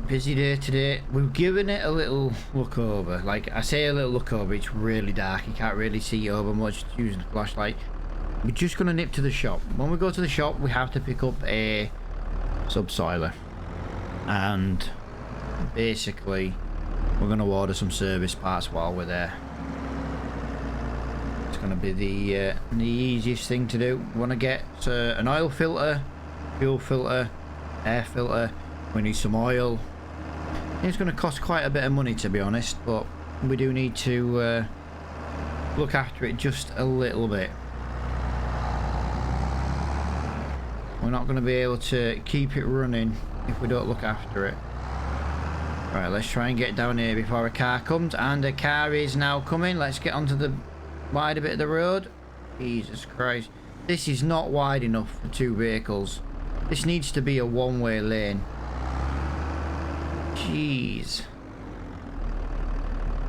busy day today. We've given it a little look over. Like I say, a little look over. It's really dark. You can't really see over much using the flashlight. We're just gonna nip to the shop. When we go to the shop, we have to pick up a subsoiler, and basically we're gonna order some service parts while we're there. It's gonna be the easiest thing to do. We want to get an oil filter, fuel filter, air filter. We need some oil. It's going to cost quite a bit of money, to be honest, but we do need to look after it just a little bit. We're not going to be able to keep it running if we don't look after it. Right, let's try and get down here before a car comes, and a car is now coming. Let's get onto the wider bit of the road. Jesus Christ. This is not wide enough for two vehicles. This needs to be a one-way lane. Jeez.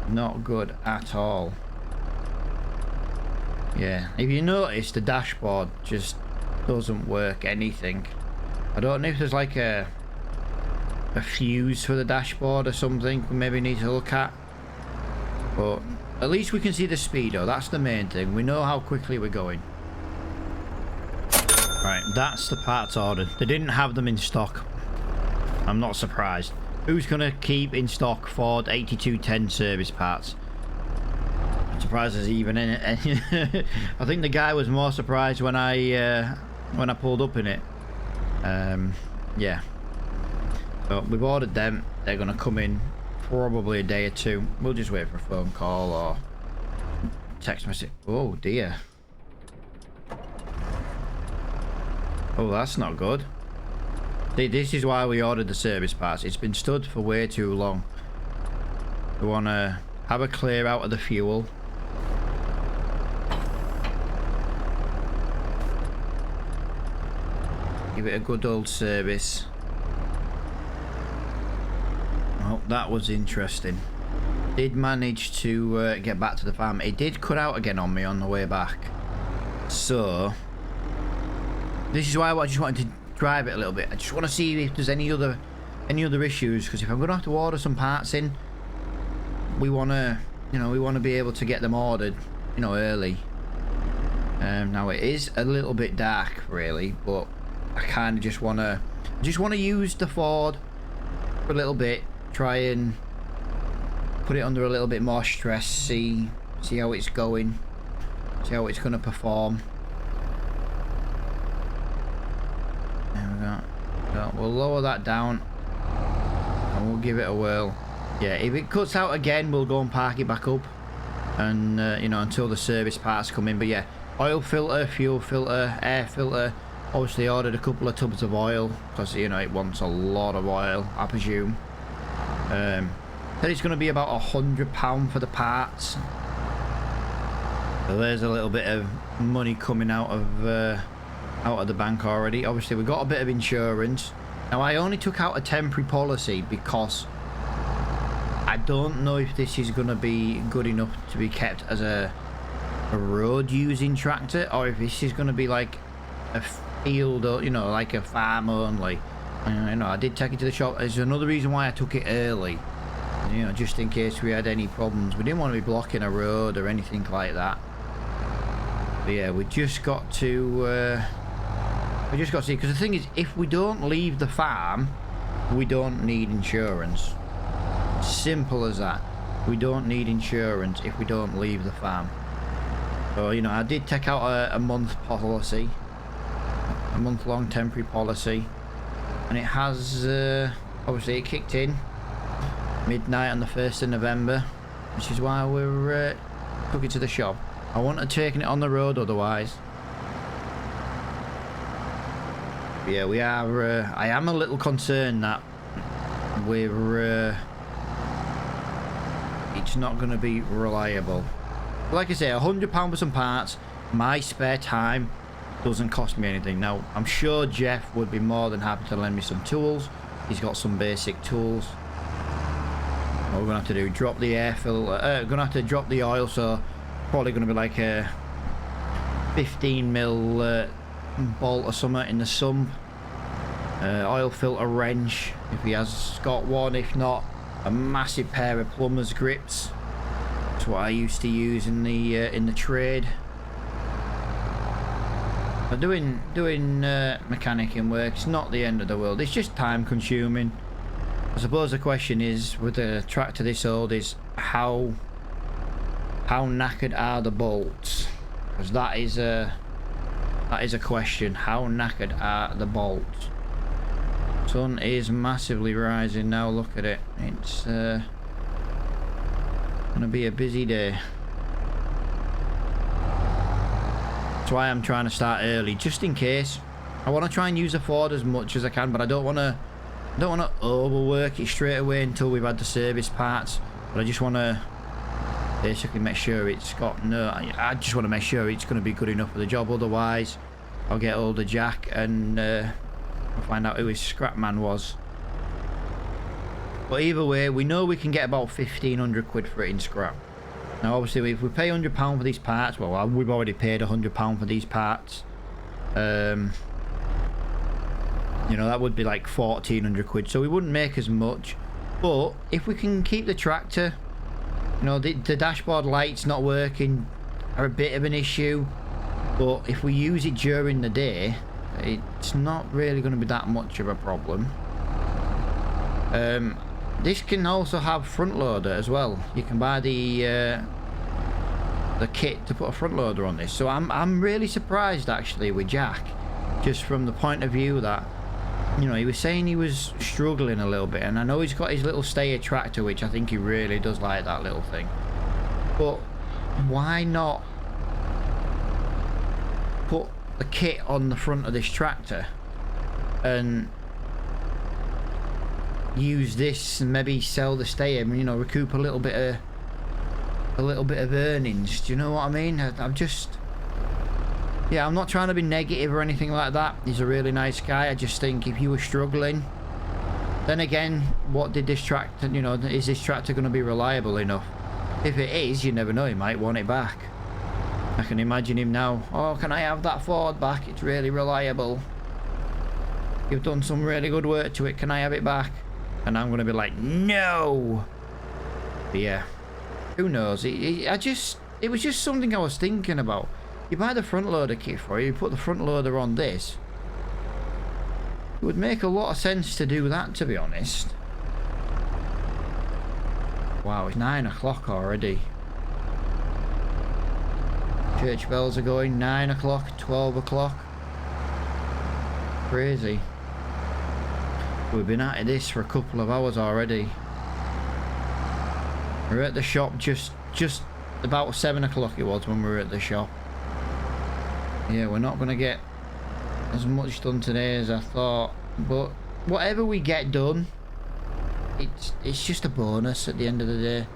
Not good at all. Yeah, if you notice, the dashboard just doesn't work anything. I don't know if there's like a fuse for the dashboard or something we maybe need to look at. But at least we can see the speedo. That's the main thing. We know how quickly we're going. Right, that's the parts ordered. They didn't have them in stock. I'm not surprised. Who's going to keep in stock Ford 8210 service parts? I'm surprised there's even in it. I think the guy was more surprised when I pulled up in it. Yeah. So we've ordered them. They're going to come in probably a day or two. We'll just wait for a phone call or text message. Oh dear. Oh, that's not good. See, this is why we ordered the service parts. It's been stood for way too long. We want to have a clear out of the fuel. Give it a good old service. Oh, that was interesting. Did manage to get back to the farm. It did cut out again on me on the way back. So this is why I just wanted to drive it a little bit. I just want to see if there's any other issues, because if I'm gonna have to order some parts in, we want to, you know, we want to be able to get them ordered, you know, early. Now it is a little bit dark really, but I kind of just want to use the Ford for a little bit, try and put it under a little bit more stress, see how it's going, see how it's going to perform. We'll lower that down and we'll give it a whirl. Yeah, if it cuts out again, we'll go and park it back up, and you know, until the service parts come in. But yeah, oil filter, fuel filter, air filter. Obviously ordered a couple of tubs of oil because, you know, it wants a lot of oil, I presume. Said it's going to be about £100 for the parts. So there's a little bit of money coming out of the bank already. Obviously we got a bit of insurance. Now I only took out a temporary policy because I don't know if this is going to be good enough to be kept as a road using tractor, or if this is going to be like a field, or, you know, like a farm only. You know, I did take it to the shop. There's another reason why I took it early, you know, just in case we had any problems. We didn't want to be blocking a road or anything like that. But yeah, we just got to see, because the thing is, if we don't leave the farm, we don't need insurance. Simple as that. We don't need insurance if we don't leave the farm. So, you know, I did take out a month policy, a month-long temporary policy, and it has obviously it kicked in midnight on the 1st of November, which is why we're took it to the shop. I wouldn't have taken it on the road otherwise. But yeah, we are. I am a little concerned that we're. It's not going to be reliable. But like I say, £100 for some parts. My spare time doesn't cost me anything. Now, I'm sure Jeff would be more than happy to lend me some tools. He's got some basic tools. What we're going to have to do, drop the air filter. Going to have to drop the oil, so probably going to be like a 15mm bolt or something in the sump. Oil filter wrench if he has got one. If not, a massive pair of plumber's grips. That's what I used to use in the trade. But doing mechanicking work, it's not the end of the world. It's just time consuming. I suppose the question is, with a tractor this old, is how knackered are the bolts? Because that is a question. How knackered are the bolts? Sun is massively rising now. Look at it. It's gonna be a busy day. That's why I'm trying to start early, just in case. I want to try and use the Ford as much as I can, but I don't want to overwork it straight away until we've had the service parts. But I just want to basically make sure it's got I just want to make sure it's going to be good enough for the job. Otherwise, I'll get hold of Jack and I'll find out who his scrap man was. But either way, we know we can get about 1,500 quid for it in scrap. Now obviously if we pay £100 for these parts, well, we've already paid £100 for these parts. You know, that would be like 1,400 quid, so we wouldn't make as much. But if we can keep the tractor, you know, the dashboard lights not working are a bit of an issue, but if we use it during the day, it's not really going to be that much of a problem. This can also have front loader as well. You can buy the kit to put a front loader on this. So I'm really surprised actually with Jack, just from the point of view that, you know, he was saying he was struggling a little bit, and I know he's got his little stayer tractor, which I think he really does like that little thing. But why not put the kit on the front of this tractor and use this and maybe sell the stayer, you know, recoup a little bit of earnings? Do you know what I mean? I'm just, yeah, I'm not trying to be negative or anything like that. He's a really nice guy. I just think if you were struggling, then again, what did this tractor, you know, is this tractor going to be reliable enough? If it is, you never know, he might want it back. I can imagine him now. Oh, can I have that Ford back? It's really reliable. You've done some really good work to it. Can I have it back? And I'm going to be like, no. But yeah, who knows? It was just something I was thinking about. You buy the front loader kit for it, you put the front loader on this. It would make a lot of sense to do that, to be honest. Wow, it's 9 o'clock already. Church bells are going. 9 o'clock, 12 o'clock. Crazy. We've been at this for a couple of hours already. We're at the shop just about 7 o'clock it was when we were at the shop. Yeah, we're not going to get as much done today as I thought, but whatever we get done, it's just a bonus at the end of the day.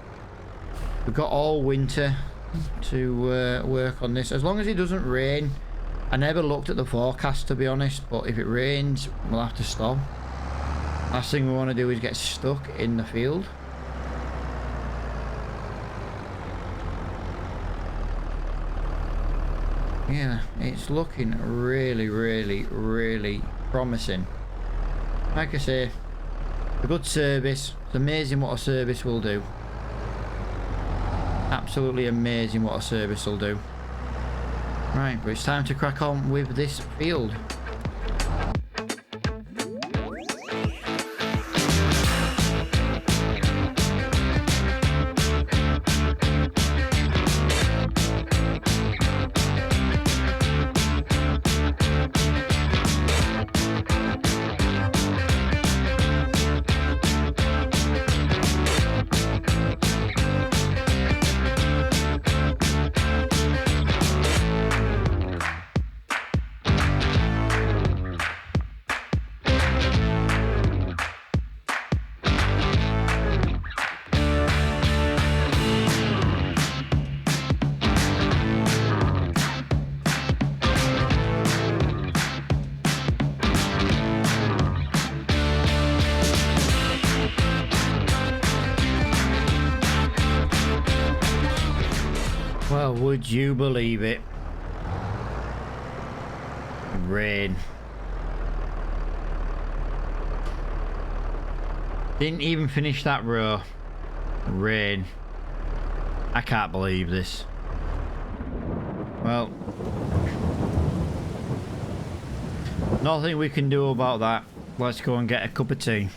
We've got all winter to work on this, as long as it doesn't rain. I never looked at the forecast, to be honest, but if it rains, we'll have to stop. Last thing we want to do is get stuck in the field. Yeah, it's looking really, really, really promising. Like I say, a good service. It's amazing what a service will do. Absolutely amazing what a service will do. Right, but it's time to crack on with this field. Well, would you believe it? Rain. Didn't even finish that row. Rain. I can't believe this. Well, nothing we can do about that. Let's go and get a cup of tea.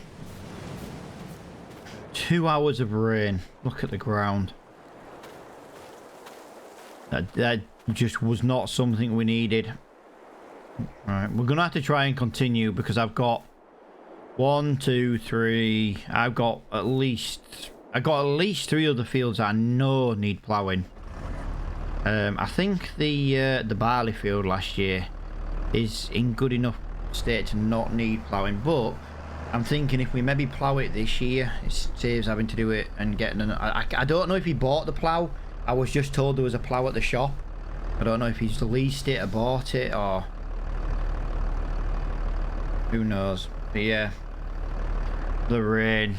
2 hours of rain. Look at the ground. That just was not something we needed. Right, we're gonna have to try and continue because I've got 1, 2, 3. I've got at least 3 other fields that I know need ploughing. I think the barley field last year is in good enough state to not need ploughing, but I'm thinking if we maybe plough it this year, it saves having to do it and getting an... I don't know if he bought the plough. I was just told there was a plough at the shop. I don't know if he's leased it or bought it or... who knows. But yeah. The rain.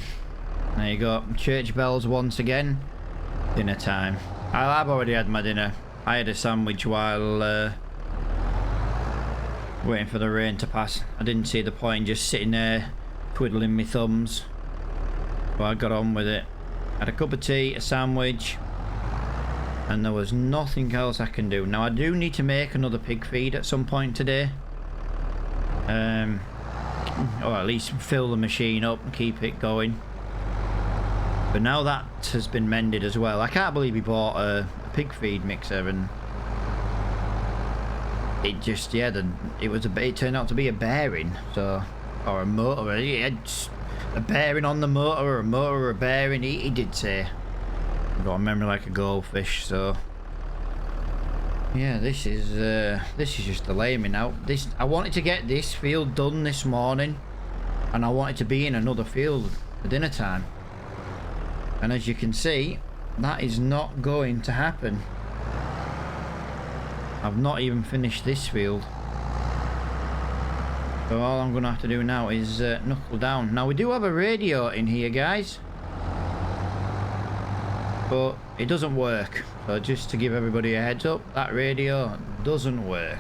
There you go. Church bells once again. Dinner time. I've already had my dinner. I had a sandwich while waiting for the rain to pass. I didn't see the point just sitting there twiddling my thumbs. But I got on with it. Had a cup of tea, a sandwich, and there was nothing else I can do. Now I do need to make another pig feed at some point today. Or at least fill the machine up and keep it going. But now that has been mended as well. I can't believe he bought a pig feed mixer, and it just, yeah, it turned out to be a bearing, so, or a motor. He had a bearing on the motor, or a motor or a bearing. He did say. I've got a memory like a goldfish, so yeah, this is just delaying me now. I wanted to get this field done this morning, and I wanted to be in another field for dinner time. And as you can see, that is not going to happen. I've not even finished this field. So all I'm going to have to do now is knuckle down. Now we do have a radio in here, guys. But it doesn't work. So just to give everybody a heads up, that radio doesn't work.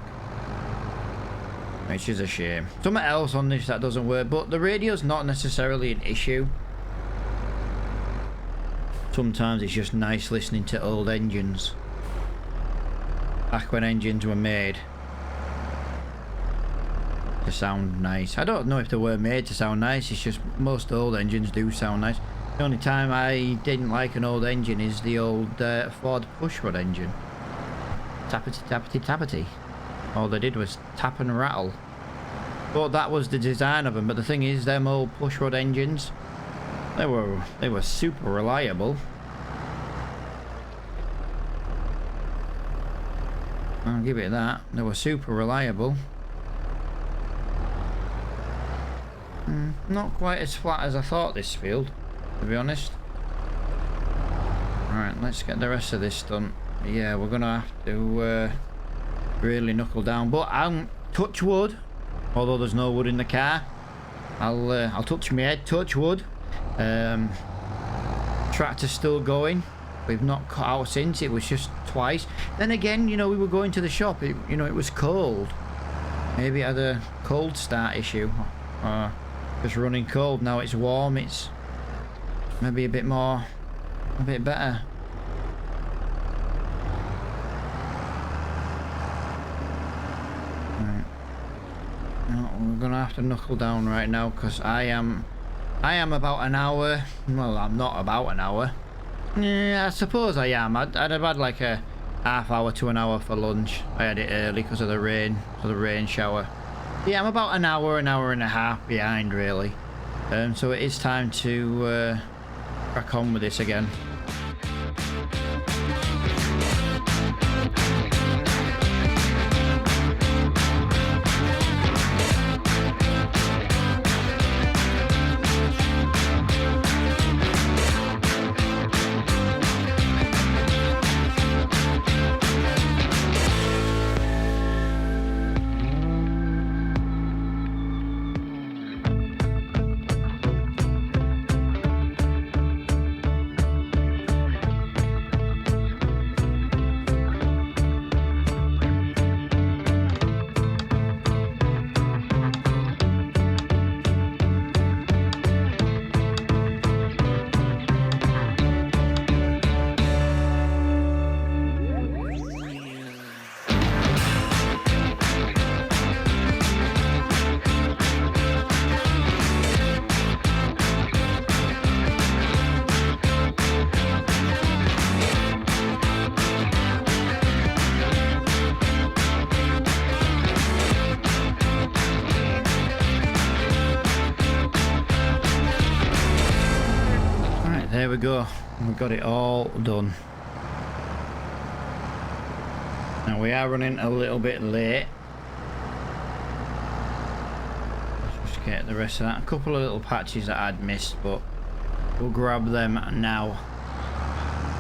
Which is a shame. Something else on this that doesn't work, but the radio's not necessarily an issue. Sometimes it's just nice listening to old engines. Back when engines were made to sound nice. I don't know if they were made to sound nice, it's just most old engines do sound nice. The only time I didn't like an old engine is the old Ford pushrod engine. Tappity tappity tappity. All they did was tap and rattle. But that was the design of them. But the thing is, them old pushrod engines, they were super reliable. I'll give it that. They were super reliable. Not quite as flat as I thought this field, to be honest. Alright, let's get the rest of this done. Yeah, we're gonna have to really knuckle down. But I'll touch wood, although there's no wood in the car. I'll touch my head, touch wood. Tractor's still going. We've not cut out since. It was just twice. Then again, you know, we were going to the shop. It was cold. Maybe it had a cold start issue. Just running cold. Now it's warm. It's maybe a bit better. Right. No, we're gonna have to knuckle down right now because I am about an hour. Well, I'm not about an hour. Yeah, I suppose I am. I'd have had like a half hour to an hour for lunch. I had it early because of the rain, shower. Yeah, I'm about an hour and a half behind, really. So it is time to crack on with this again. go. We've got it all done. Now we are running a little bit late. Let's just get the rest of that. A couple of little patches that I'd missed, but we'll grab them now.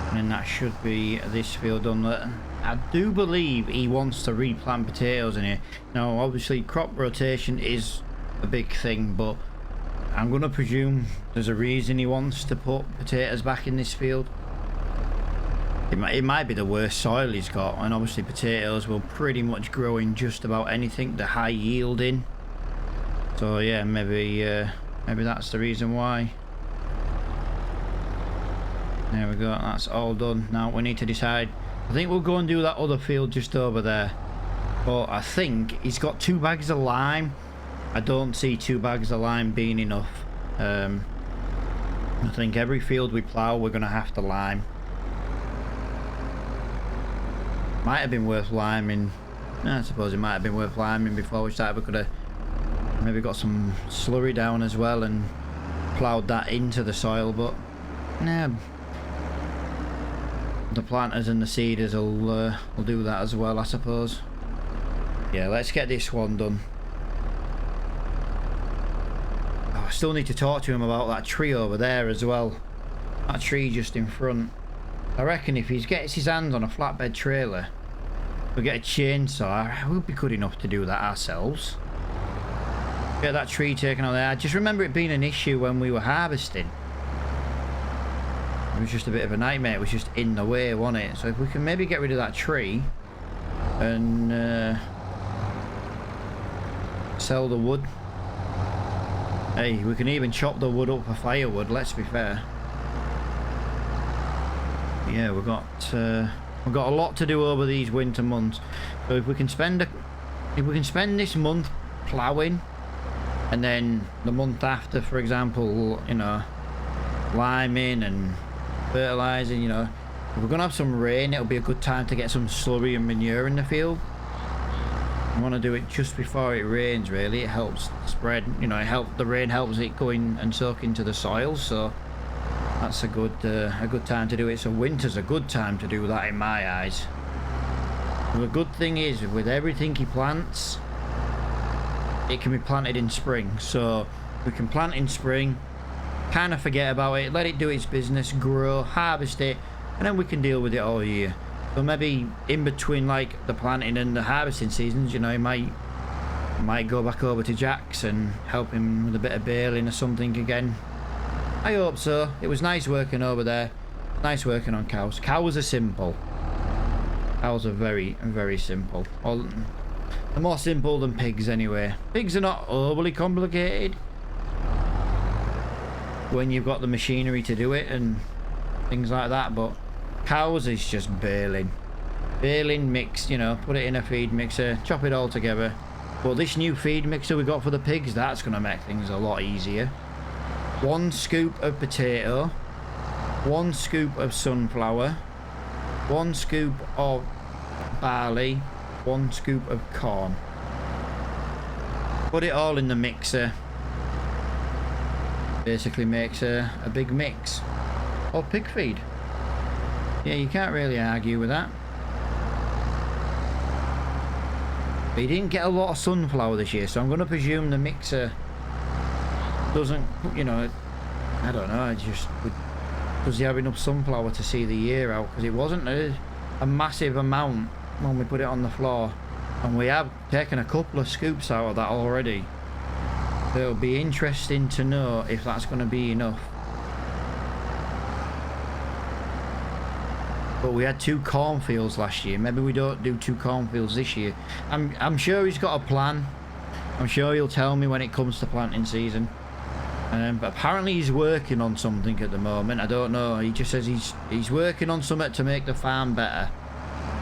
And then that should be this field done. I do believe he wants to replant potatoes in here. Now obviously crop rotation is a big thing, but I'm going to presume there's a reason he wants to put potatoes back in this field. It might be the worst soil he's got, and obviously potatoes will pretty much grow in just about anything they're high yielding. So yeah, maybe that's the reason why. There we go, that's all done. Now we need to decide. I think we'll go and do that other field just over there. But I think he's got 2 bags of lime. I don't see 2 bags of lime being enough. I think every field we plough we're going to have to lime. Might have been worth liming. I suppose it might have been worth liming before we started. We could have maybe got some slurry down as well and ploughed that into the soil, but nah, the planters and the seeders will do that as well, I suppose. Yeah, let's get this one done. Oh, I still need to talk to him about that tree over there as well. That tree just in front. I reckon if he gets his hands on a flatbed trailer, we'll get a chainsaw. We'll be good enough to do that ourselves. Get that tree taken out there. I just remember it being an issue when we were harvesting. It was just a bit of a nightmare. It was just in the way, wasn't it? So if we can maybe get rid of that tree and sell the wood. Hey, we can even chop the wood up for firewood, let's be fair. Yeah, we've got a lot to do over these winter months. So if we can spend this month ploughing, and then the month after, for example, you know, liming and fertilizing, you know, if we're gonna have some rain, it'll be a good time to get some slurry and manure in the field. I want to do it just before it rains. Really, it helps spread. You know, the rain helps it go in and soak into the soil. So that's a good time to do it. So winter's a good time to do that in my eyes. And the good thing is, with everything he plants, it can be planted in spring. So we can plant in spring, kind of forget about it, let it do its business, grow, harvest it, and then we can deal with it all year. So maybe in between like the planting and the harvesting seasons, you know, you might go back over to Jack's and help him with a bit of baling or something again. I hope so. It was nice working over there. Nice working on cows. Cows are simple. Cows are very, very simple. Well, they're more simple than pigs anyway. Pigs are not overly complicated when you've got the machinery to do it and things like that, but cows is just baling. Baling, mix, you know, put it in a feed mixer, chop it all together. But this new feed mixer we got for the pigs, that's going to make things a lot easier. 1 scoop of potato, 1 scoop of sunflower, 1 scoop of barley, 1 scoop of corn. Put it all in the mixer. Basically makes a big mix of pig feed. Yeah, you can't really argue with that. But he didn't get a lot of sunflower this year, so I'm going to presume the mixer doesn't, you know, I don't know, does he have enough sunflower to see the year out? Because it wasn't a massive amount when we put it on the floor, and we have taken a couple of scoops out of that already. So it'll be interesting to know if that's going to be enough. But we had 2 cornfields last year. Maybe we don't do 2 cornfields this year. I'm sure he's got a plan. I'm sure he'll tell me when it comes to planting season. But apparently he's working on something at the moment. I don't know. He just says he's working on something to make the farm better,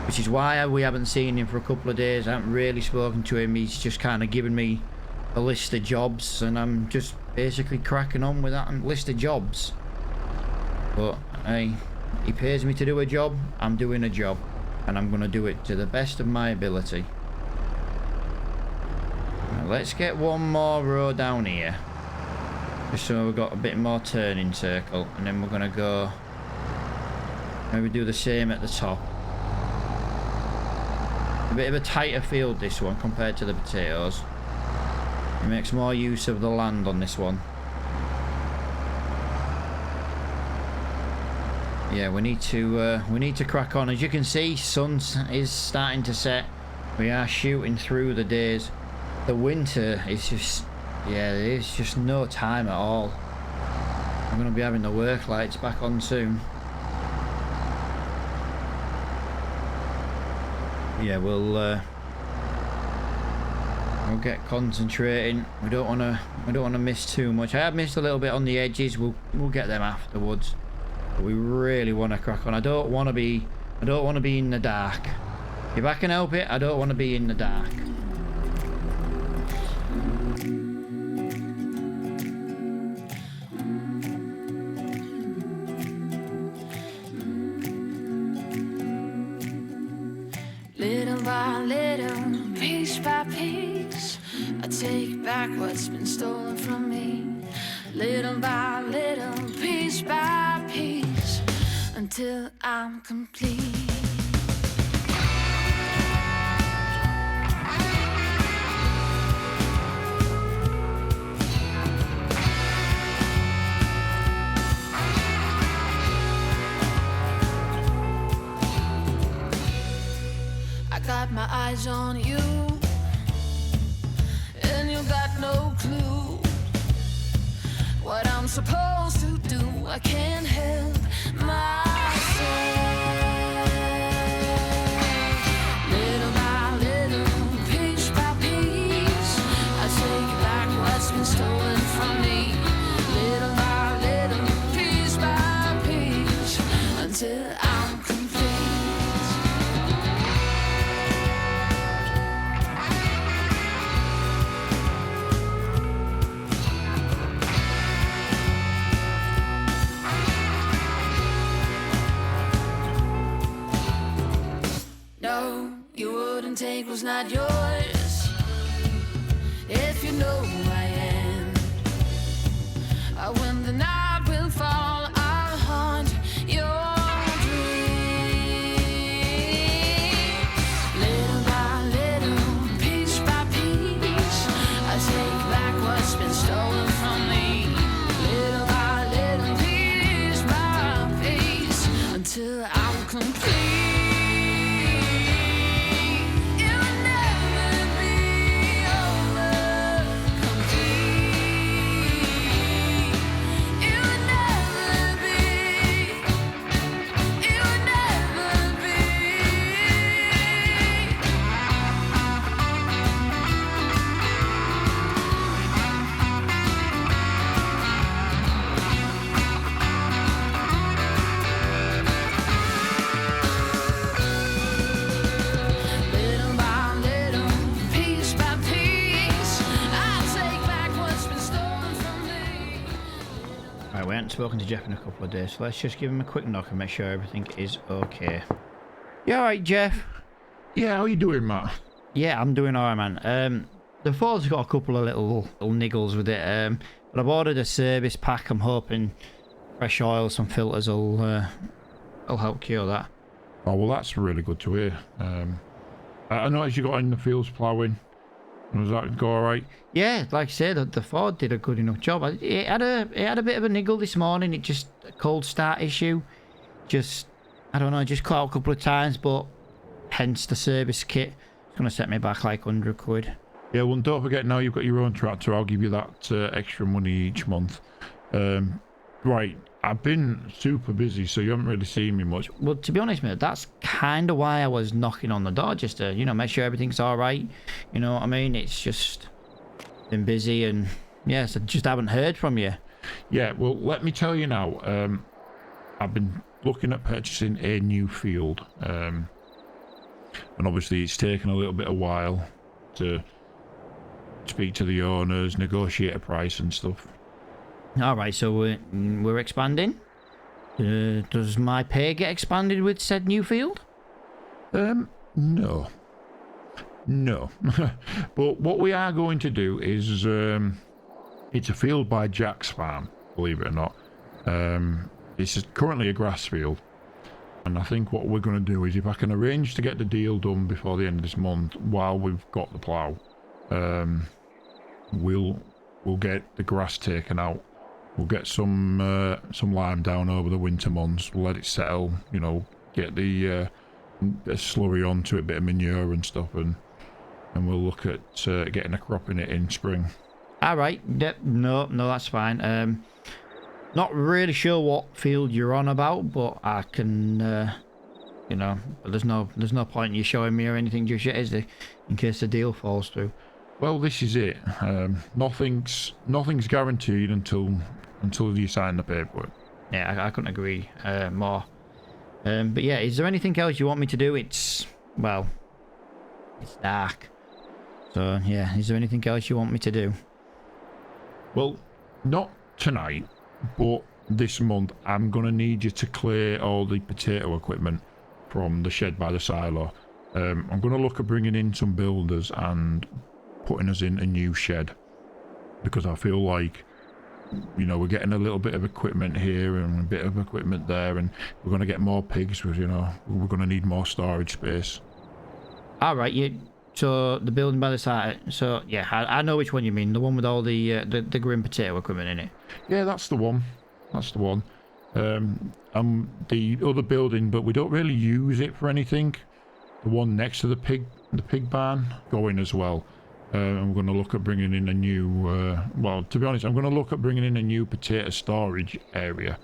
which is why we haven't seen him for a couple of days. I haven't really spoken to him. He's just kind of given me a list of jobs, and I'm just basically cracking on with that list of jobs. But hey, he pays me to do a job. I'm doing a job, and I'm going to do it to the best of my ability. Now, let's get one more row down here, just so we've got a bit more turning circle, and then we're gonna go maybe do the same at the top. A bit of a tighter field this one compared to the potatoes. It makes more use of the land on this one. Yeah, we need to crack on. As you can see, sun is starting to set. We are shooting through the days. The winter is just, yeah, there's just no time at all. I'm gonna be having the work lights back on soon. Yeah, we'll get concentrating. We don't wanna miss too much. I have missed a little bit on the edges. We'll get them afterwards. But we really want to crack on. I don't want to be in the dark. If I can help it, I don't want to be in the dark. Little by little, piece by piece, I take back what's been stolen from me. Little by little, piece by piece, until I'm complete. I got my eyes on you, and you got no clue what I'm supposed to do. I can't help myself. Little by little, piece by piece, I take back what's been stolen from me. Little by little, piece by piece, until I'm complete. Take was not yours. If you know who I am, when the night will fall, I'll haunt your dreams. Little by little, piece by piece, I take back what's been stolen from me. Little by little, piece by piece, until I'm complete. We haven't spoken to Jeff in a couple of days, so let's just give him a quick knock and make sure everything is okay. You alright, Jeff? Yeah, how you doing, Matt? Yeah, I'm doing alright, man. The Ford's got a couple of little niggles with it, but I've ordered a service pack. I'm hoping fresh oil, some filters will help cure that. Oh, well, that's really good to hear. I noticed you got in the fields ploughing. Does that go alright? Yeah, like I said, the Ford did a good enough job. It had a bit of a niggle this morning. It just a cold start issue. Just, I don't know, just cut out a couple of times, but hence the service kit. It's going to set me back like 100 quid. Yeah, well, don't forget, now you've got your own tractor, I'll give you that extra money each month. Right, I've been super busy, so you haven't really seen me much. Well, to be honest, mate, that's kind of why I was knocking on the door, just to, you know, make sure everything's all right. You know what I mean? It's just been busy, and yes, I just haven't heard from you. Yeah, well, let me tell you now. I've been looking at purchasing a new field, and obviously it's taken a little bit of while to speak to the owners, negotiate a price and stuff. All right, so we're expanding. Does my pay get expanded with said new field? No. But what we are going to do is It's a field by Jack's farm, believe it or not. It's currently a grass field. And I think what we're going to do is, if I can arrange to get the deal done before the end of this month, while we've got the plough, we'll get the grass taken out. We'll get some lime down over the winter months. We'll let it settle. You know, get the slurry onto it, a bit of manure and stuff, and we'll look at getting a crop in it in spring. All right. Yep. No, that's fine. Not really sure what field you're on about, but I can, you know, there's no point in you showing me or anything just yet, is there? In case the deal falls through. Well, this is it. Nothing's guaranteed until you sign the paperwork. Yeah, I couldn't agree more. But yeah, is there anything else you want me to do? It's dark. So yeah, is there anything else you want me to do? Well, not tonight. But this month, I'm going to need you to clear all the potato equipment from the shed by the silo. I'm going to look at bringing in some builders and putting us in a new shed. Because I feel like, you know, we're getting a little bit of equipment here and a bit of equipment there. And we're going to get more pigs, because, you know, we're going to need more storage space. All right, so the building by the side. So yeah, I know which one you mean. The one with all the green potato equipment in it. Yeah, that's the one. That's the one. The other building, but we don't really use it for anything. The one next to the pig barn, going as well. I'm going to look at bringing in a new. Well, to be honest, I'm going to look at bringing in a new potato storage area.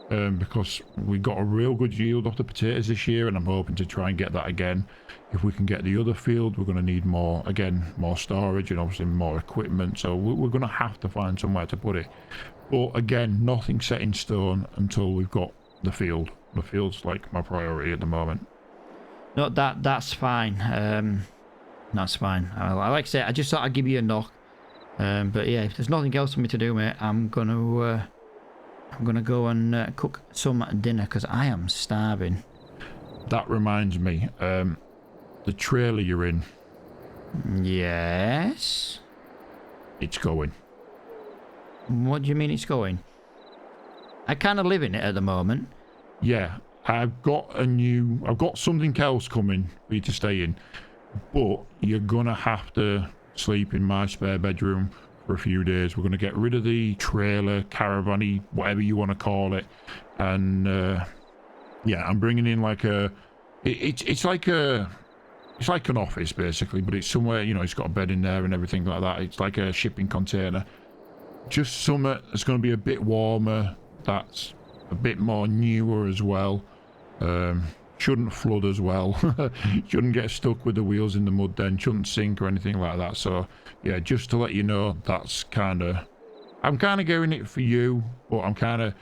Because we got a real good yield off the potatoes this year, and I'm hoping to try and get that again. If we can get the other field, we're going to need more storage and obviously more equipment. So we're going to have to find somewhere to put it. But again, nothing set in stone until we've got the field. The field's like my priority at the moment. No, that's fine. That's fine. Like I said, I just thought I'd give you a knock. But yeah, if there's nothing else for me to do, mate, I'm gonna go and cook some dinner because I am starving. That reminds me, the trailer you're in. Yes. It's going. What do you mean it's going? I kind of live in it at the moment. Yeah, I've got something else coming for you to stay in, but you're gonna have to sleep in my spare bedroom for a few days. We're gonna get rid of the trailer, caravan-y, whatever you want to call it, and yeah, I'm bringing in like it's like an office basically, but it's somewhere, you know, it's got a bed in there and everything like that. It's like a shipping container. Just somewhere that's going to be a bit warmer, that's a bit more newer as well. Shouldn't flood as well. Shouldn't get stuck with the wheels in the mud then. Shouldn't sink or anything like that. So yeah, just to let you know, that's I'm kind of getting it for you, but I'm kind of,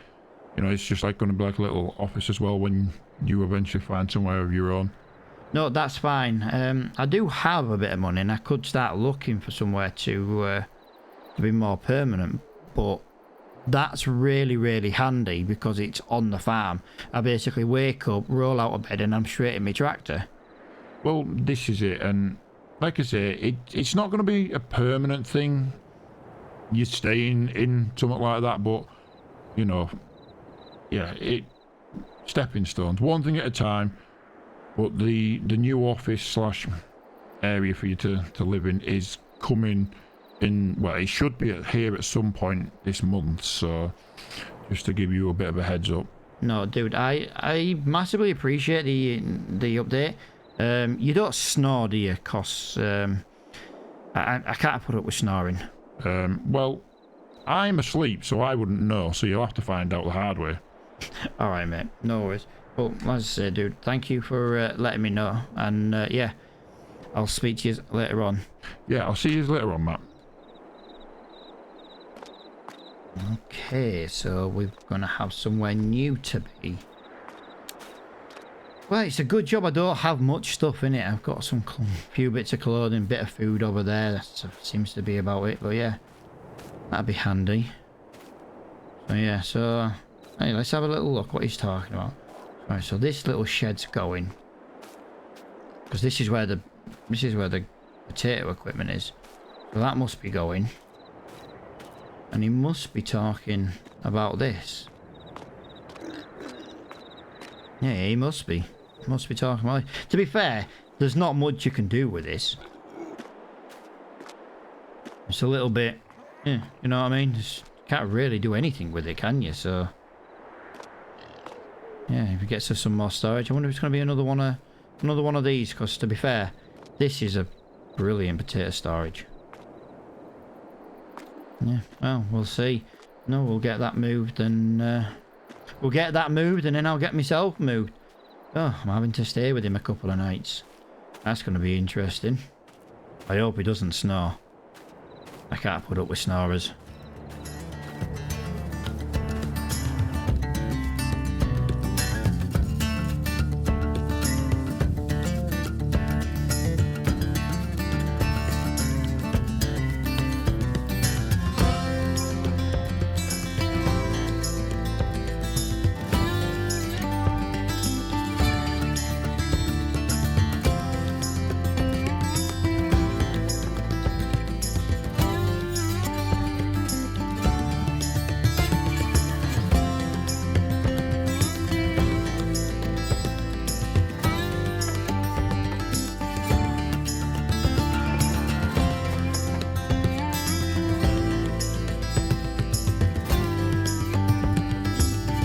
you know, it's just like going to be like a little office as well when you eventually find somewhere of your own. No, that's fine. I do have a bit of money and I could start looking for somewhere to be more permanent, but that's really, really handy because it's on the farm. I basically wake up, roll out of bed, and I'm straight in my tractor. Well, this is it, and like I say, it's not going to be a permanent thing. You're staying in something like that, but, you know, yeah, stepping stones, one thing at a time. But the new office / area for you to live in is coming in. Well, it should be here at some point this month. So just to give you a bit of a heads up. No, dude, I massively appreciate the update. You don't snore, do you? Cause I can't put up with snoring. Well, I'm asleep, so I wouldn't know. So you'll have to find out the hard way. All right, mate. No worries. Well, as I say, dude, thank you for letting me know. And yeah, I'll speak to you later on. Yeah, I'll see you later on, Matt. Okay, so we're going to have somewhere new to be. Well, it's a good job I don't have much stuff in it. I've got some few bits of clothing, bit of food over there. That seems to be about it. But yeah, that'd be handy. So yeah, so hey, let's have a little look what he's talking about. Right, so this little shed's going. Because this is where the potato equipment is. So that must be going. And he must be talking about this. Yeah, he must be. Must be talking about it. To be fair, there's not much you can do with this. It's a little bit... Yeah, you know what I mean? Just can't really do anything with it, can you? So... Yeah, if it gets us some more storage. I wonder if it's going to be another one of these. Because to be fair, this is a brilliant potato storage. Yeah, well, we'll see. No, we'll get that moved and... we'll get that moved and then I'll get myself moved. Oh, I'm having to stay with him a couple of nights. That's going to be interesting. I hope he doesn't snore. I can't put up with snorers.